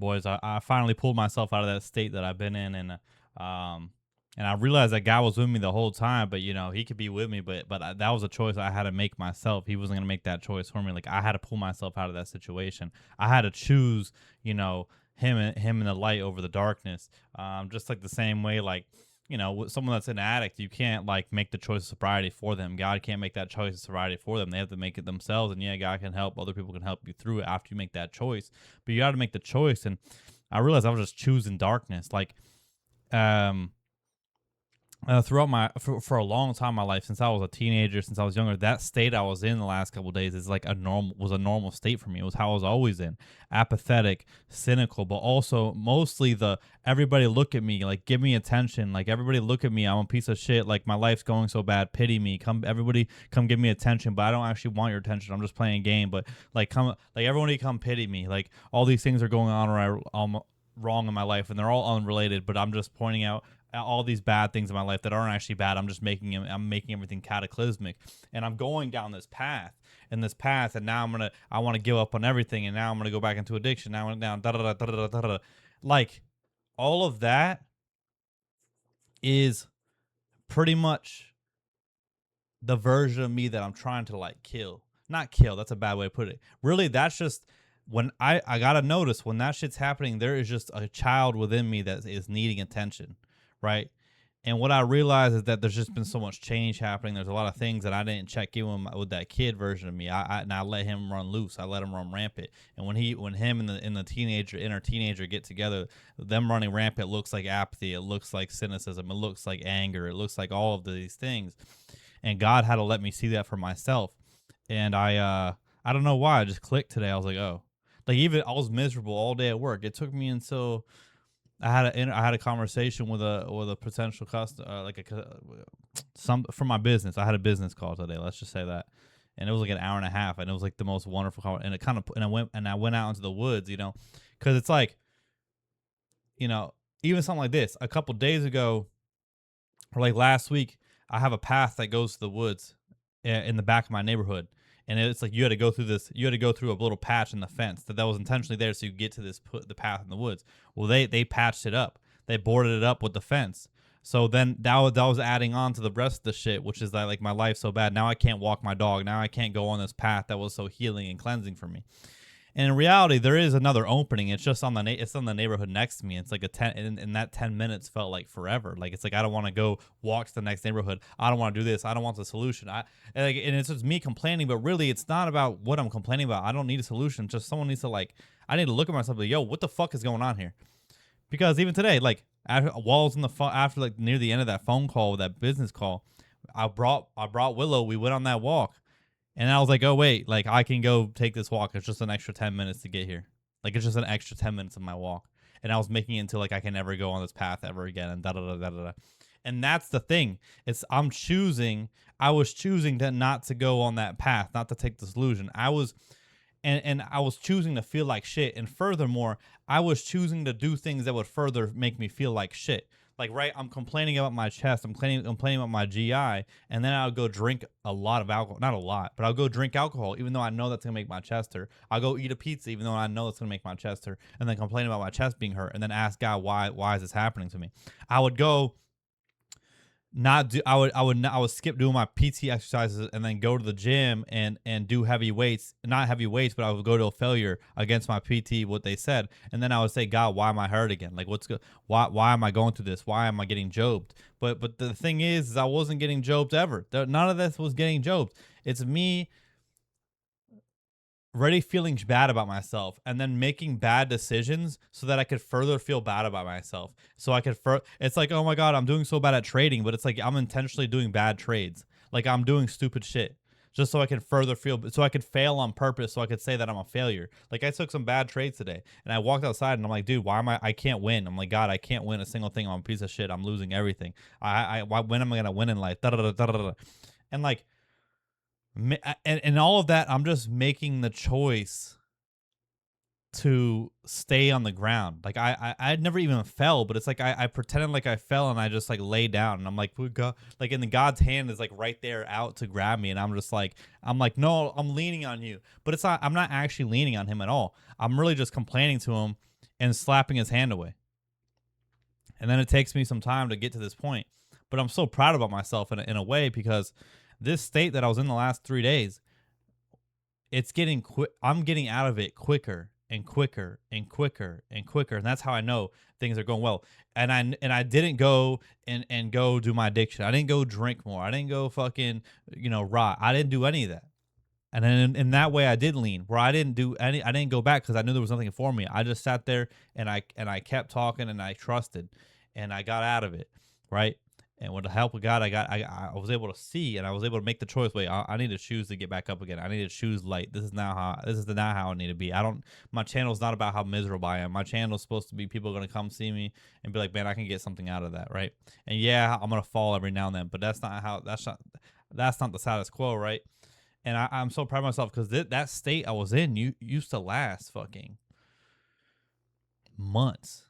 boys, I finally pulled myself out of that state that I've been in, um, and I realized that God was with me the whole time. But He could be with me, but that was a choice I had to make myself. He wasn't gonna make that choice for me. Like I had to pull myself out of that situation. I had to choose, him in the light over the darkness. Just like the same way, like with someone that's an addict, you can't like make the choice of sobriety for them. God can't make that choice of sobriety for them. They have to make it themselves. And yeah, God can help. Other people can help you through it after you make that choice. But you got to make the choice. And I realized I was just choosing darkness. Like, um, throughout for a long time in my life, since I was a teenager, since I was younger, that state I was in the last couple of days is like a normal state for me. It was how I was always in, apathetic, cynical, but also mostly the everybody look at me, like give me attention, like everybody look at me, I'm a piece of shit, like my life's going so bad, pity me, come everybody come give me attention, but I don't actually want your attention, I'm just playing a game, but like come like everybody come pity me, like all these things are going on wrong in my life and they're all unrelated, but I'm just pointing out all these bad things in my life that aren't actually bad. I'm making everything cataclysmic, and I'm going down this path and now I want to give up on everything, and now I'm gonna go back into addiction. Now I'm down da da da da da da da. Like all of that is pretty much the version of me that I'm trying to like kill. Not kill, that's a bad way to put it. Really, that's just when I gotta notice when that shit's happening, there is just a child within me that is needing attention, right? And what I realize is that there's just been so much change happening. There's a lot of things that I didn't check in with that kid version of me. I let him run loose. I let him run rampant. And when him and the inner teenager get together, them running rampant looks like apathy. It looks like cynicism. It looks like anger. It looks like all of these things. And God had to let me see that for myself. And I don't know why, I just clicked today. I was like, oh, like even I was miserable all day at work. It took me until I had a conversation with a potential customer, some from my business. I had a business call today. Let's just say that, and it was like an hour and a half, and it was like the most wonderful call. And it kind of and I went out into the woods, because it's like, you know, even something like this. A couple days ago, or like last week, I have a path that goes to the woods in the back of my neighborhood. And it's like you had to go through a little patch in the fence that was intentionally there so you get to the path in the woods. Well, they patched it up. They boarded it up with the fence. So then that was adding on to the rest of the shit, which is that like my life's so bad. Now I can't walk my dog. Now I can't go on this path that was so healing and cleansing for me. And in reality, there is another opening. It's just on it's on the neighborhood next to me. It's like a 10, and that 10 minutes felt like forever. Like it's like I don't want to go walk to the next neighborhood. I don't want to do this. I don't want the solution. And it's just me complaining, but really, it's not about what I'm complaining about. I don't need a solution. Just someone needs to like. I need to look at myself like, yo, what the fuck is going on here? Because even today, like walls in the after like near the end of that phone call, that business call, I brought Willow. We went on that walk. And I was like, oh, wait, like I can go take this walk. It's just an extra 10 minutes to get here. Like it's just an extra 10 minutes of my walk. And I was making it until like I can never go on this path ever again and da da da da da. And that's the thing. I was choosing to not to go on that path, not to take this illusion. And I was choosing to feel like shit. And furthermore, I was choosing to do things that would further make me feel like shit. Like, right, I'm complaining about my chest. I'm complaining about my GI. And then I'll go drink a lot of alcohol. Not a lot, but I'll go drink alcohol, even though I know that's going to make my chest hurt. I'll go eat a pizza, even though I know it's going to make my chest hurt. And then complain about my chest being hurt. And then ask God, why is this happening to me? I would go not do I would skip doing my PT exercises and then go to the gym and do heavy weights, not heavy weights, but I would go to a failure against my PT, what they said, and then I would say, God, why am I hurt again? Like why am I going through this? Why am I getting jobed? But the thing is I wasn't getting jobed ever. None of this was getting jobed. It's me already feeling bad about myself and then making bad decisions so that I could further feel bad about myself. So I could it's like, oh my God, I'm doing so bad at trading, but it's like I'm intentionally doing bad trades. Like I'm doing stupid shit just so I can so I could fail on purpose, so I could say that I'm a failure. Like I took some bad trades today and I walked outside and I'm like, dude, I can't win. I'm like, God, I can't win a single thing. I'm a piece of shit. I'm losing everything. When am I going to win in life? Da, da, da, da, da, da. And like, and all of that, I'm just making the choice to stay on the ground. Like I never even fell, but it's like I pretended like I fell and I just like lay down and I'm like, God, like in the God's hand is like right there out to grab me, and I'm like, no, I'm leaning on you, but it's not. I'm not actually leaning on him at all. I'm really just complaining to him and slapping his hand away. And then it takes me some time to get to this point. But I'm so proud about myself in a way, because this state that I was in the last 3 days, it's getting I'm getting out of it quicker and quicker and quicker and quicker, and that's how I know things are going well. And I didn't go and go do my addiction. I didn't go drink more. I didn't go fucking rot. I didn't do any of that. And then in that way, I did lean, where I didn't do any. I didn't go back because I knew there was nothing for me. I just sat there and I kept talking and I trusted, and I got out of it, right? And with the help of God, I was able to see, and I was able to make the choice. Wait, I need to choose to get back up again. I need to choose light. This is not how I need to be. My channel is not about how miserable I am. My channel is supposed to be people are gonna come see me and be like, man, I can get something out of that, right? And yeah, I'm gonna fall every now and then, but that's not the status quo, right? And I'm so proud of myself, because that state I was in used to last fucking months,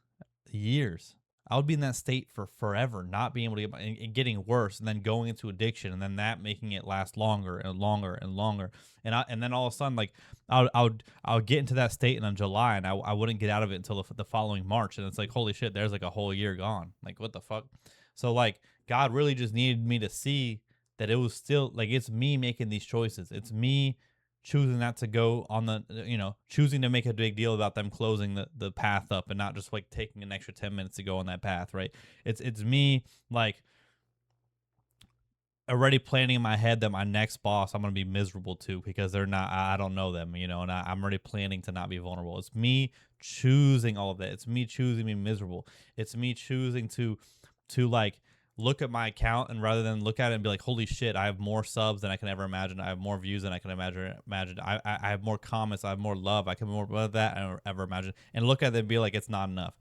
years. I would be in that state for forever, not being able to and getting worse, and then going into addiction, and then that making it last longer and longer and longer. And then all of a sudden, like I would get into that state in July, and I wouldn't get out of it until the following March, and it's like, holy shit, there's like a whole year gone. Like, what the fuck? So like, God really just needed me to see that it was still like, it's me making these choices. It's me choosing not to go on the, choosing to make a big deal about them closing the path up, and not just like taking an extra 10 minutes to go on that path, right? It's me like already planning in my head that my next boss I'm going to be miserable to, because they're not, I don't know them, and I'm already planning to not be vulnerable. It's me choosing all of that. It's me choosing to be miserable. It's me choosing to like look at my account, and rather than look at it and be like, holy shit, I have more subs than I can ever imagine. I have more views than I can imagine. I have more comments. I have more love. I can more of that I ever imagine. And look at it and be like, it's not enough.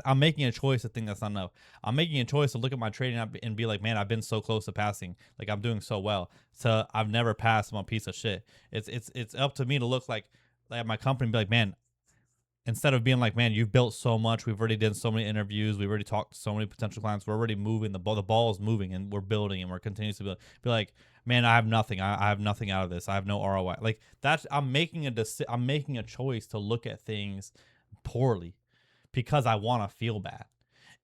I'm making a choice to think that's not enough. I'm making a choice to look at my trading app and be like, man, I've been so close to passing. Like, I'm doing so well. So I've never passed. I'm a piece of shit. It's up to me to look like at my company and be like, man, instead of being like, man, you've built so much. We've already done so many interviews. We've already talked to so many potential clients. We're already moving. The ball is moving, and we're building, and we're continuing to be like, man, I have nothing. I have nothing out of this. I have no ROI. Like, I'm making a choice to look at things poorly because I want to feel bad.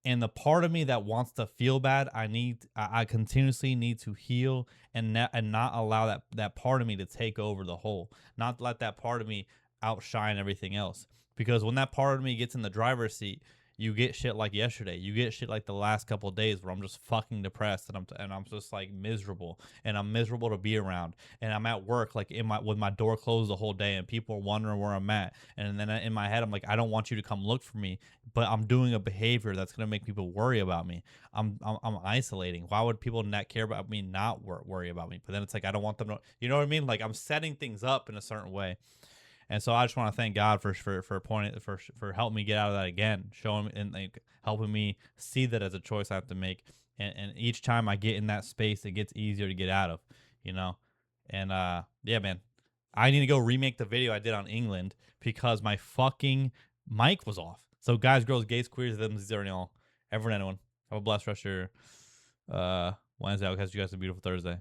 And the part of me that wants to feel bad, I continuously need to heal and not allow that part of me to take over the whole. Not let that part of me outshine everything else. Because when that part of me gets in the driver's seat, you get shit like yesterday. You get shit like the last couple of days where I'm just fucking depressed, and I'm just like miserable, and I'm miserable to be around. And I'm at work like with my door closed the whole day, and people are wondering where I'm at. And then in my head, I'm like, I don't want you to come look for me, but I'm doing a behavior that's gonna make people worry about me. I'm isolating. Why would people not care about me, not worry about me? But then it's like, I don't want them to. You know what I mean? Like, I'm setting things up in a certain way. And so I just want to thank God for helping me get out of that again, showing and like helping me see that as a choice I have to make. And each time I get in that space, it gets easier to get out of, And yeah, man, I need to go remake the video I did on England because my fucking mic was off. So guys, girls, gays, queers, them, zero, and all, everyone, anyone, have a blessed rest of your Wednesday. I'll catch you guys a beautiful Thursday.